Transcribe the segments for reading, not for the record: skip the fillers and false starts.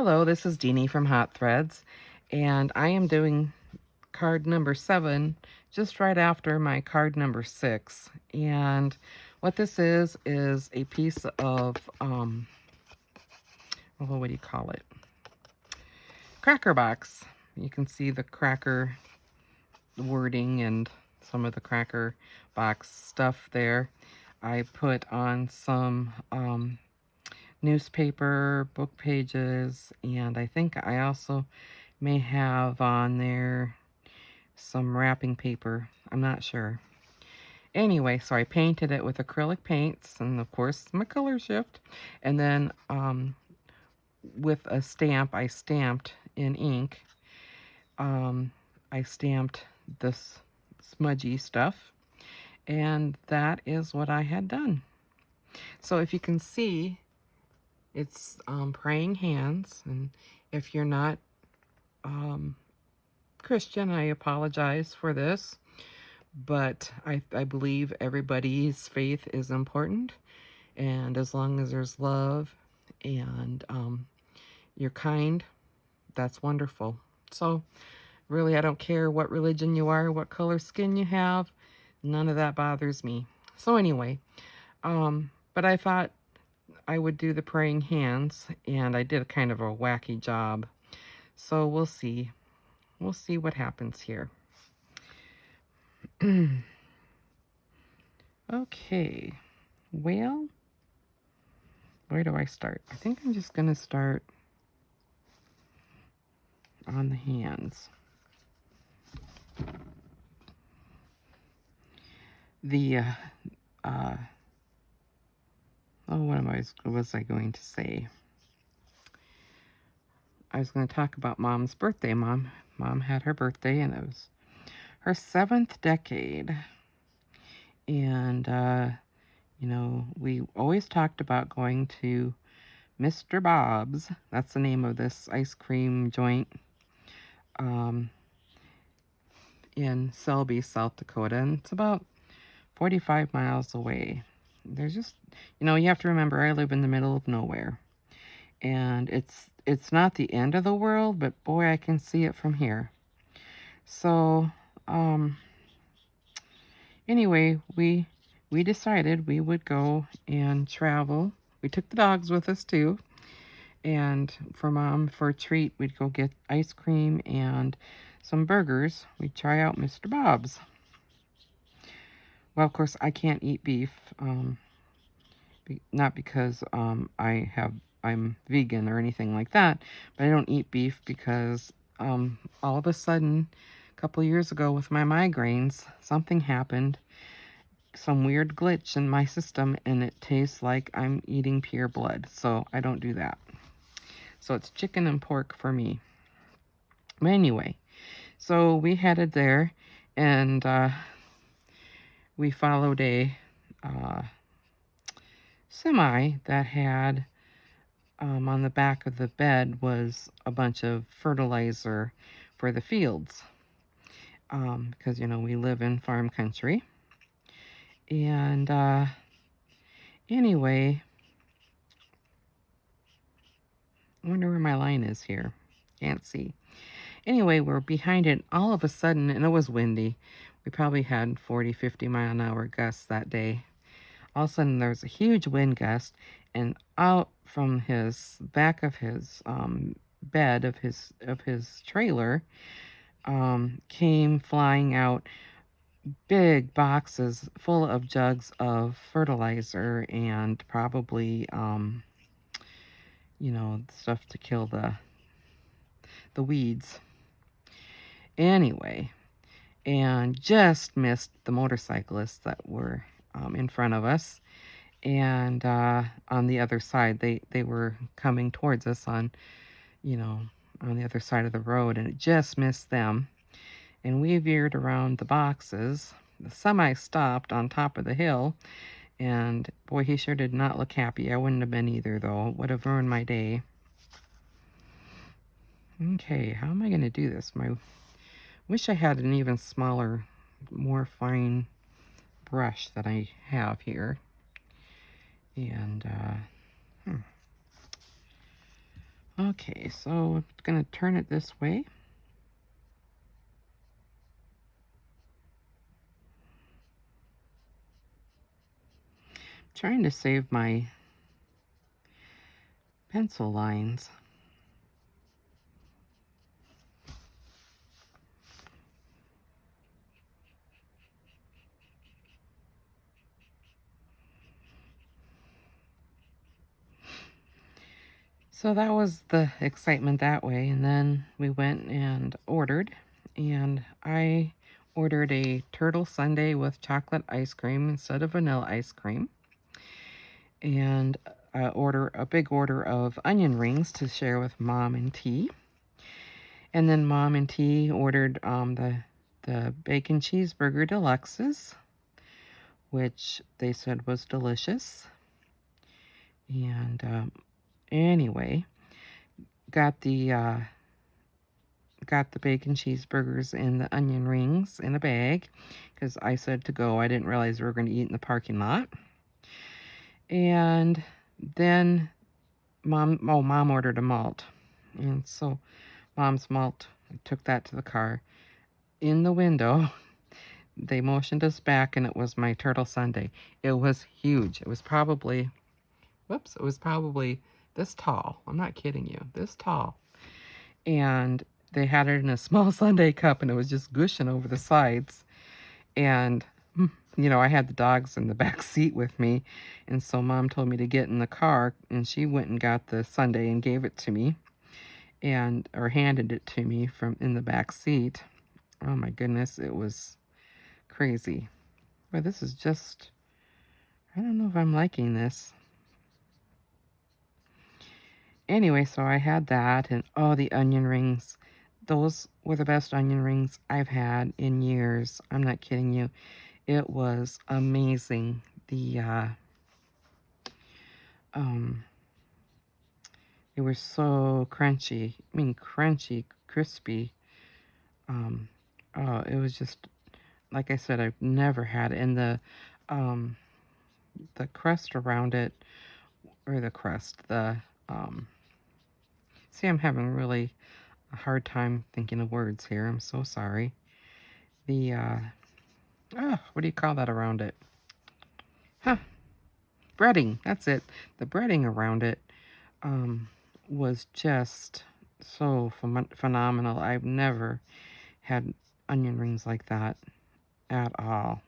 Hello, this is Deanie from Hot Threads, and I am doing card number 7 just right after my card number 6. And what this is a piece of, well, what do you call it? Cracker box. You can see the cracker wording and some of the cracker box stuff there. I put on some newspaper, book pages, and I think I also may have on there some wrapping paper. I'm not sure. Anyway, so I painted it with acrylic paints and of course my color shift. And then with a stamp, I stamped in ink. I stamped this smudgy stuff, and that is what I had done. So if you can see, it's praying hands, and if you're not Christian, I apologize for this, but I believe everybody's faith is important, and as long as there's love and you're kind, that's wonderful. So really, I don't care what religion you are, what color skin you have, none of that bothers me. So anyway, but I thought I would do the praying hands, and I did kind of a wacky job. So we'll see. We'll see what happens here. Okay. Well, where do I start? I think I'm just going to start on the hands. What was I going to say? I was going to talk about Mom's birthday. Mom had her birthday, and it was her 7th decade. And, you know, we always talked about going to Mr. Bob's. That's the name of this ice cream joint in Selby, South Dakota. And it's about 45 miles away. There's just, you know, you have to remember I live in the middle of nowhere. And it's not the end of the world, but boy, I can see it from here. So, anyway, we decided we would go and travel. We took the dogs with us too. And for Mom, for a treat, we'd go get ice cream and some burgers. We'd try out Mr. Bob's. Well, of course, I can't eat beef. Not because I'm vegan or anything like that, but I don't eat beef because all of a sudden, a couple years ago with my migraines, something happened, some weird glitch in my system, and it tastes like I'm eating pure blood, so I don't do that. So it's chicken and pork for me. But anyway, so we headed there, and we followed a semi that had on the back of the bed was a bunch of fertilizer for the fields, because you know we live in farm country. And anyway, I wonder where my line is here. Can't see. Anyway, we're behind it all of a sudden, and it was windy. We probably had 40-50 mile an hour gusts that day. All of a sudden, there's a huge wind gust, and out from his back of his bed of his trailer came flying out big boxes full of jugs of fertilizer and probably you know, stuff to kill the weeds. Anyway, and just missed the motorcyclists that were in front of us. And on the other side, they were coming towards us on, you know, on the other side of the road, and it just missed them. And we veered around the boxes. The semi stopped on top of the hill, and boy, he sure did not look happy. I wouldn't have been either, though. It would have ruined my day. Okay, how am I going to do this? Wish I had an even smaller, more fine brush that I have here. And Okay, so I'm going to turn it this way. Trying to save my pencil lines. So that was the excitement that way. And then we went and ordered. And I ordered a turtle sundae with chocolate ice cream instead of vanilla ice cream. And a big order of onion rings to share with Mom and T. And then Mom and T ordered the bacon cheeseburger deluxes, which they said was delicious. And anyway, got the uh, got the bacon cheeseburgers and the onion rings in a bag because I said to go. I didn't realize we were going to eat in the parking lot. And then Mom ordered a malt. And so Mom's malt, I took that to the car. In the window, they motioned us back, and it was my turtle sundae. It was huge. It was probably, whoops, it was probably this tall. I'm not kidding you, this tall. And they had it in a small sundae cup, and it was just gushing over the sides. And, I had the dogs in the back seat with me. And so Mom told me to get in the car, and she went and got the sundae and gave it to me, or handed it to me from in the back seat. Oh my goodness, it was crazy. But this is just, I don't know if I'm liking this. Anyway, so I had that, and oh, the onion rings. Those were the best onion rings I've had in years. I'm not kidding you. It was amazing. They were so crunchy. I mean, crunchy, crispy. Oh, it was just, like I said, I've never had it. And the crust around it, or the crust, see, I'm having really a hard time thinking of words here. I'm so sorry. The, what do you call that around it? Huh, breading. That's it. The breading around it was just so phenomenal. I've never had onion rings like that at all.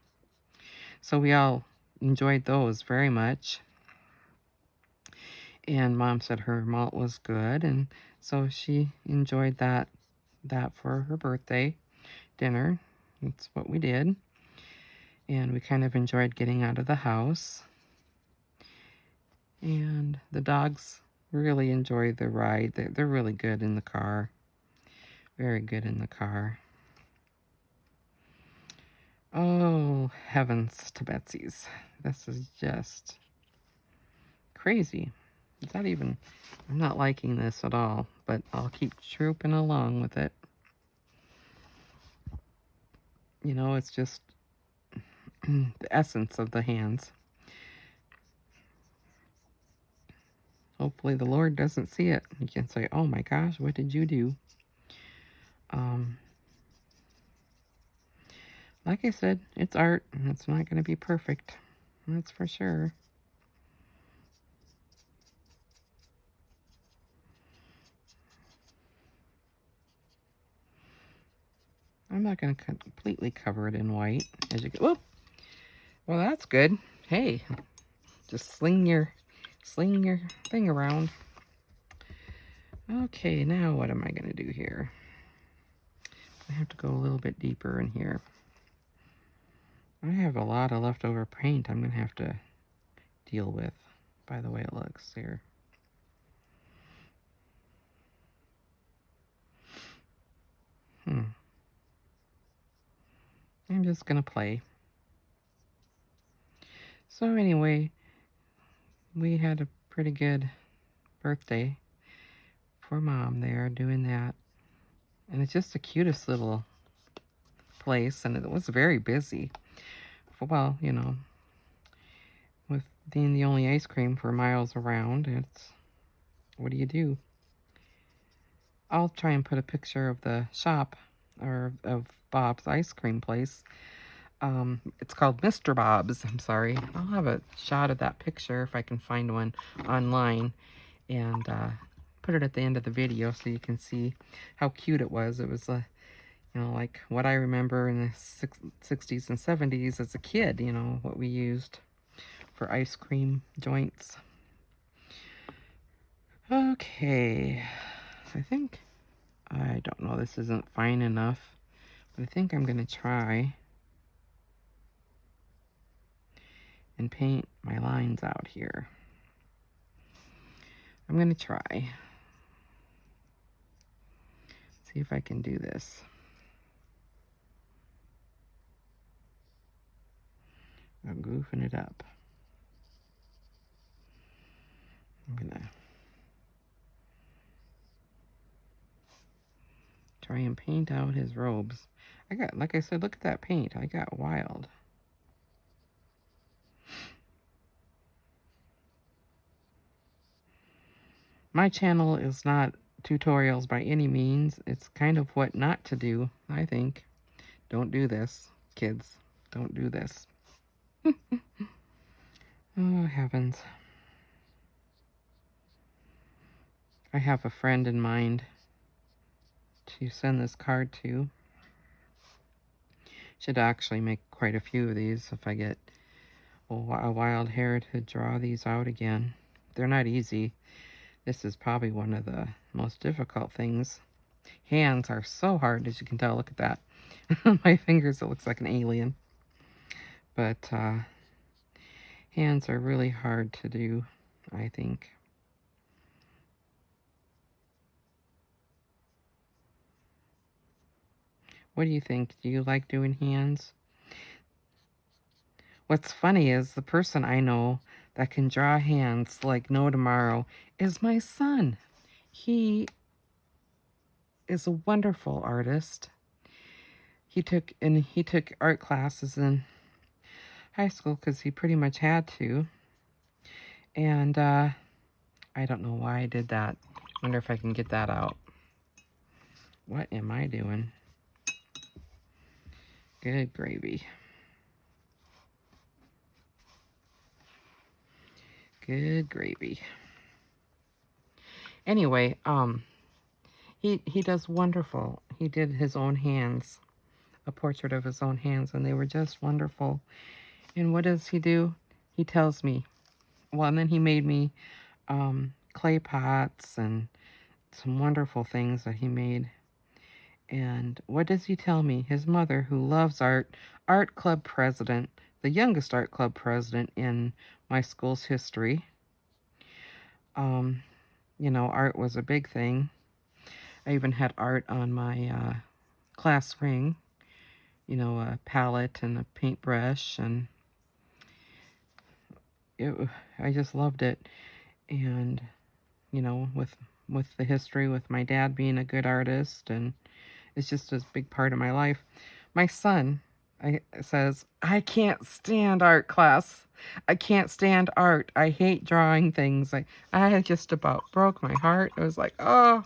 So we all enjoyed those very much. And Mom said her malt was good, and so she enjoyed that for her birthday dinner. That's what we did. And we kind of enjoyed getting out of the house. And the dogs really enjoy the ride. They're really good in the car. Very good in the car. Oh, heavens to Betsy's. This is just crazy. Is that even... I'm not liking this at all, but I'll keep trooping along with it. It's just the essence of the hands. Hopefully the Lord doesn't see it. He can say, oh my gosh, what did you do? Like I said, it's art, and it's not going to be perfect. That's for sure. I'm not going to completely cover it in white. As you go, whoop. Well, that's good. Hey, just sling your thing around. Okay, now what am I going to do here? I have to go a little bit deeper in here. I have a lot of leftover paint I'm going to have to deal with by the way it looks here. I'm just going to play. So anyway, we had a pretty good birthday for Mom there doing that. And it's just the cutest little place, and it was very busy. Well, with being the only ice cream for miles around, it's, what do you do? I'll try and put a picture of the shop or of Bob's ice cream place. It's called Mr. Bob's. I'm sorry. I'll have a shot of that picture if I can find one online and put it at the end of the video so you can see how cute it was. It was like what I remember in the 60s and 70s as a kid, what we used for ice cream joints. Okay, I don't know, this isn't fine enough, but I think I'm going to try and paint my lines out here. I'm going to try. See if I can do this. I'm goofing it up. I'm going to try and paint out his robes. Like I said, look at that paint. I got wild. My channel is not tutorials by any means. It's kind of what not to do, I think. Don't do this, kids. Don't do this. Oh, heavens. I have a friend in mind to send this card to. Should actually make quite a few of these if I get a wild hair to draw these out again. They're not easy. This is probably one of the most difficult things. Hands are so hard, as you can tell. Look at that. My fingers, it looks like an alien. But hands are really hard to do, I think. What do you think? Do you like doing hands? What's funny is the person I know that can draw hands like no tomorrow is my son. He is a wonderful artist. He took art classes in high school because he pretty much had to. And I don't know why I did that. Wonder if I can get that out. What am I doing? Good gravy. Good gravy. Anyway, he does wonderful. He did his own hands, a portrait of his own hands, and they were just wonderful. And what does he do? He tells me. Well, and then he made me clay pots and some wonderful things that he made. And what does he tell me? His mother, who loves art club president, the youngest art club president in my school's history. Art was a big thing. I even had art on my class ring, a palette and a paintbrush, and I just loved it. And, with the history, with my dad being a good artist, and it's just a big part of my life. My son says, I can't stand art class. I can't stand art. I hate drawing things. I just about broke my heart. I was like, oh,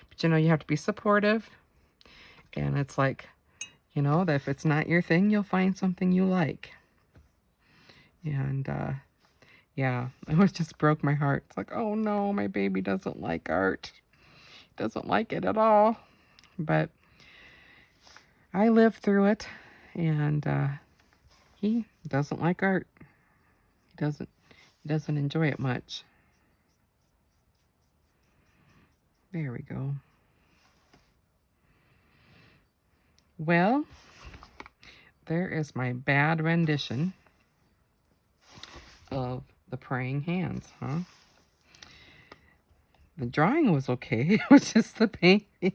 but you have to be supportive. And it's like, that if it's not your thing, you'll find something you like. And, yeah, it was just broke my heart. It's like, oh no, my baby doesn't like art. Doesn't like it at all. But I lived through it, and he doesn't like art. He doesn't enjoy it much. There we go. Well, there is my bad rendition of the praying hands, huh? The drawing was okay. It was just the painting.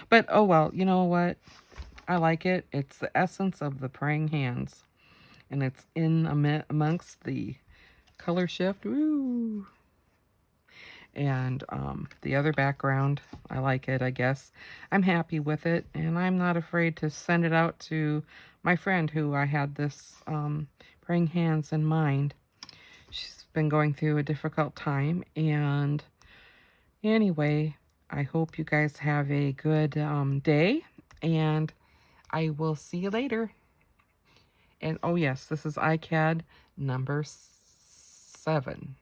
But, oh well, you know what? I like it. It's the essence of the praying hands. And it's in amongst the color shift. Woo! And the other background, I like it, I guess. I'm happy with it. And I'm not afraid to send it out to my friend who I had this praying hands in mind. She's been going through a difficult time. And anyway, I hope you guys have a good day, and I will see you later. And oh yes, this is Icad number 7.